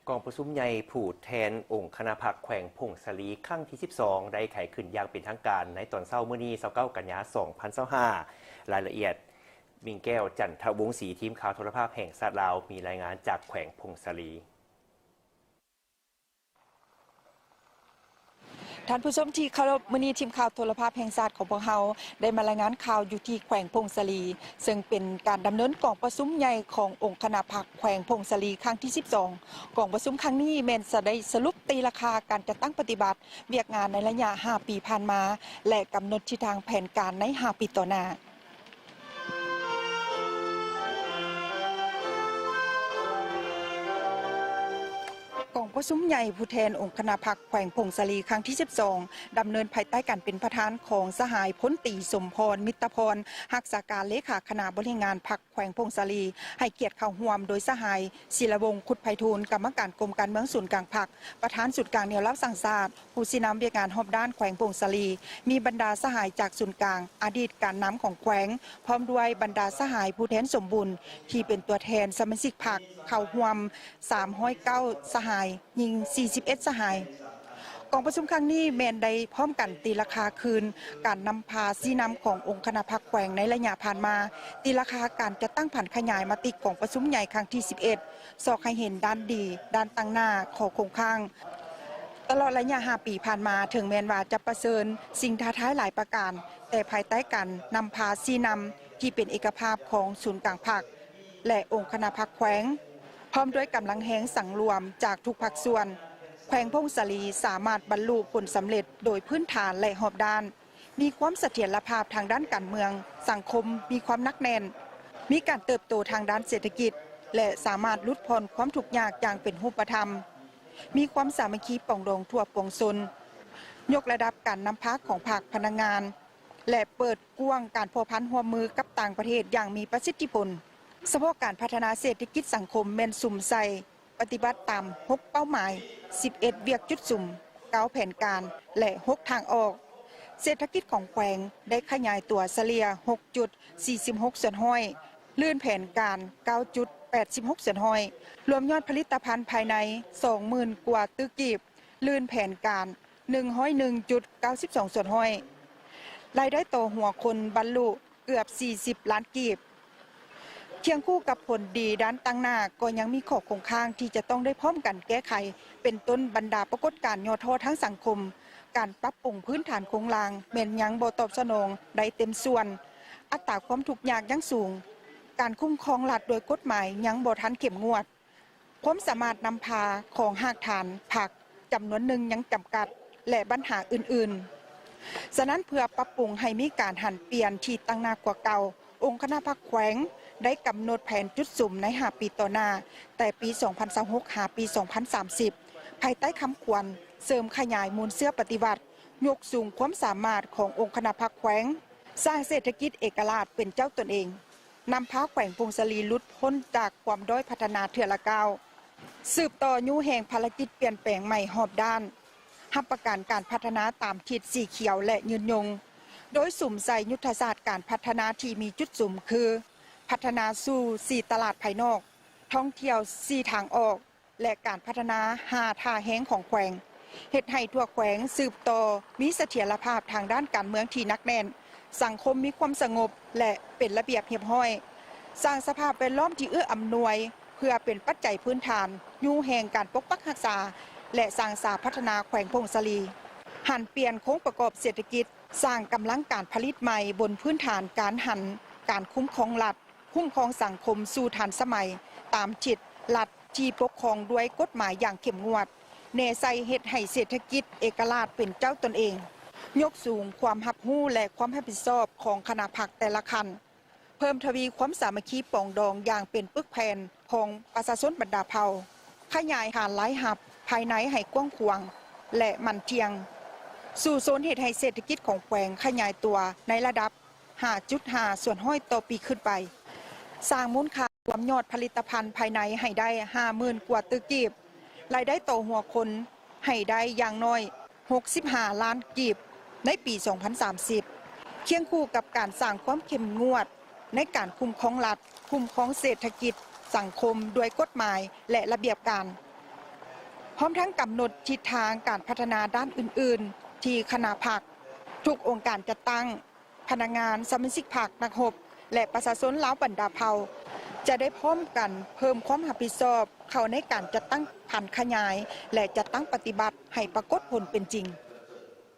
กองประชุมใหญ่ผู้แทนองค์คณะพรรคแขวงพงศลีครั้งที่ 12 ได้ไขขึ้นอย่างเป็นทางการในตอนเช้ามื้อนี้29 กันยายน 2025 รายละเอียดมิงแก้วจันทวงศ์ศรีทีมข่าวโทรภาพแห่งชาติลาวมีรายงานจากแขวงพงศลีท่านผู้ชมที่เคารพมื้อนี้ทีมข่าวโทรภาพแห่งชาติของพวกเราได้มารายงานข่าวอยู่ที่แขวงพงศลีซึ่งเป็นการดำเนินกองประชุมใหญ่ขององค์คณะพรรคแขวงพงศลีครั้งที่ 12 กองประชุมครั้งนี้แม่นจะได้สรุปตีราคาการจัดตั้งปฏิบัติเวียกงานในระยะ 5 ปีผ่านมาและกำหนดทิศทางแผนการใน 5 ปีต่อหน้ากองประชุมใหญ่ผู้แทนองค์คณะพรรคแขวงพงศลีครั้งที่ 12 ดำเนินภายใต้การเป็นประธานของสหายพ้นตีสมพรมิตรพรรักษาการเลขาคณะบริหารพรรคแขวงพงศลีให้เกียรติเข้าร่วมโดยสหายศิลวงศ์ขุดไพฑูรย์กรรมการกรมการเมืองศูนย์กลางพรรคประธานศูนย์กลางแนวรับสั่งศาสตร์ผู้ชี้นำเวียกงานรอบด้านแขวงพงศลีมีบรรดาสหายจากศูนย์กลางอดีตการนำของแขวงพร้อมด้วยบรรดาสหายผู้แทนสมบูรณ์ที่เป็นตัวแทนสมาชิกพรรคเข้าร่วม309 สหายยิง41 สหายกองประชุมครั้งนี้แมนได้พร้อมกันตีราคาคืนการนำพาซีนำขององค์คณะพรรคแขวงในระยะผ่านมาตีราคาการจะตั้งผันขยายมาติกองประชุมใหญ่ครั้งที่ 11 สอกให้เห็นด้านดีด้านตั้งหน้าของโครงข้างตลอดระยะ 5 ปีผ่านมาถึงแมนว่าจะประเสริญสิ่งท้าทายหลายประการแต่ภายใต้การนำพาซีนำที่เป็นเอกภาพของศูนย์กลางพรรคและองค์คณะพรรคแขวงพร้อมด้วยกำลังแห่งสังรวมจากทุกภาคส่วนแขวงพงศลีสามารถบรรลุผลสำเร็จโดยพื้นฐานและหอบด้านมีความเสถียรภาพทางด้านการเมืองสังคมมีความนักแน่นมีการเติบโตทางด้านเศรษฐกิจและสามารถลดผ่อนความทุกข์ยากอย่างเป็นรูปธรรมมีความสามัคคีปรองดองทั่วปวงชนยกระดับการนำพาของภาคพนักงานและเปิดกว้างการพัวพันร่วมมือกับต่างประเทศอย่างมีประสิทธิผลเฉพาะการพัฒนาเศรษฐกิจสังคมแม่นสุ่มใส่ปฏิบัติตาม6เป้าหมาย11เวียกจุดสุ่ม9แผนการและ6ทางออกเศรษฐกิจของแขวงได้ขยายตัวเฉลี่ย 6.46 ส่วนห้อยลื่นแผนการ 9.86 ส่วนห้อยรวมยอดผลิตภัณฑ์ภายใน 20,000 กว่าตึกกีบลื่นแผนการ 101.92 ส่วนห้อยรายได้ต่อหัวคนบรรลุเกือบ40 ล้านกีบเคียงคู่กับผลดีด้านตั้งหน้าก็ยังมีข้อคงค้างที่จะต้องได้พร้อมกันแก้ไขเป็นต้นบรรดาปรากฏการณ์ย่อท้อทั้งสังคมการปรับปรุงพื้นฐานโครงสร้างแม่นยังบ่ตอบสนองได้เต็มส่วนอัตราความทุกข์ยากยังสูงการคุ้มครองรัฐโดยกฎหมายยังบ่ทันเข้มงวดความสามารถนำพาของหากฐานผักจำนวนหนึ่งยังจำกัดและปัญหาอื่นๆฉะนั้นเพื่อปรับปรุงให้มีการหันเปลี่ยนที่ตั้งหน้ากว่าเก่าองค์คณะพรรคแขวงได้กำหนดแผนจุดสุ่มใน5 ปีต่อหน้าแต่ปี 2026 หาปี 2030 ภายใต้คำควรเสริมขยายมูลเสื้อปฏิบัติยกสูงความสามารถขององค์คณะพรรคแขวงสร้างเศรษฐกิจเอกราชเป็นเจ้าตนเองนำพาแขวงพงศลีหลุดพ้นจากความด้อยพัฒนาเถื่อละก้าวสืบต่อยุแห่งภารกิจเปลี่ยนแปลงใหม่หอบด้านรับประกันการพัฒนาตามทิศสีเขียวและยืนยงโดยสุ่มใส่ยุทธศาสตร์การพัฒนาที่มีจุดสุ่มคือพัฒนาสู่4ตลาดภายนอกท่องเที่ยว4ทางออกและการพัฒนา5ท่าแห้งของแขวงเฮ็ดให้ทั่วแขวงสืบต่อมีเสถียรภาพทางด้านการเมืองที่นักแน่นสังคมมีความสงบและเป็นระเบียบเรียบร้อยสร้างสภาพแวดล้อมที่เอื้ออำนวยเพื่อเป็นปัจจัยพื้นฐานอยู่แห่งการปกปักรักษาและสร้างสาพัฒนาแขวงพงศลีหันเปลี่ยนโครงประกอบเศรษฐกิจสร้างกำลังการผลิตใหม่บนพื้นฐานการคุ้มครองรัฐคุ้มครองสังคมสู่ทันสมัยตามจิตรัฐที่ปกครองด้วยกฎหมายอย่างเข้มงวดเนใส่เฮ็ดให้เศรษฐกิจเอกราชเป็นเจ้าตนเองยกสูงความรับรู้และความรับผิดชอบของคณะพรรคแต่ละคันเพิ่มทวีความสามัคคีปรองดองอย่างเป็นปึกแผ่นของประชาชนบรรดาเผ่าขยายหาดหลายหับภายในให้กว้างขวางและมั่นเทียงสู่โซนเหตุให้เศรษฐกิจของแขวงขยายตัวในระดับ 5.5 ส่วนห้อยต่อปีขึ้นไปสร้างมูลค่ารวมยอดผลิตภัณฑ์ภายในให้ได้ 50,000 กว่าตึกกีบรายได้ต่อหัวคนให้ได้อย่างน้อย65 ล้านกีบในปี 2030 เคียงคู่กับการสร้างความเข้มงวดในการคุ้มครองรัฐคุ้มครองเศรษฐกิจสังคมด้วยกฎหมายและระเบียบการ พร้อมทั้งกำหนดทิศทางการพัฒนาด้านอื่นๆที่คณะพรรคทุกองค์การจัดตั้งพนักงานสมาชิกพรรคนักรบและประชาชนลาวบรรดาเผ่าจะได้พร้อมกันเพิ่มความรับผิดชอบเข้าในการจัดตั้งพันธุ์ขยายและจัดตั้งปฏิบัติให้ปรากฏผลเป็นจริง